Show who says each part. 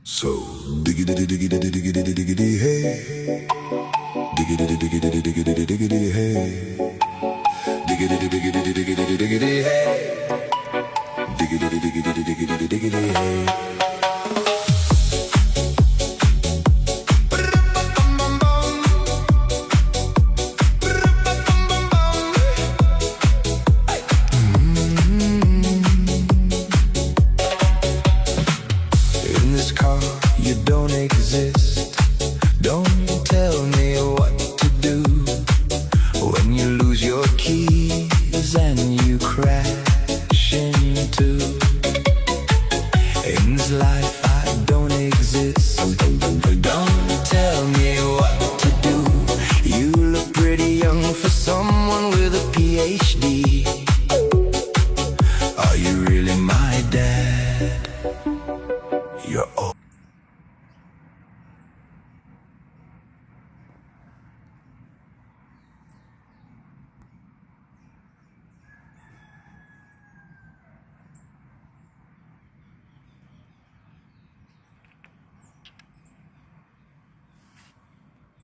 Speaker 1: So diggity diggity diggity diggity hey, diggity diggity diggity diggity hey, diggity diggity diggity diggity hey, diggity diggity diggity diggity hey. You don't exist. Don't tell me why.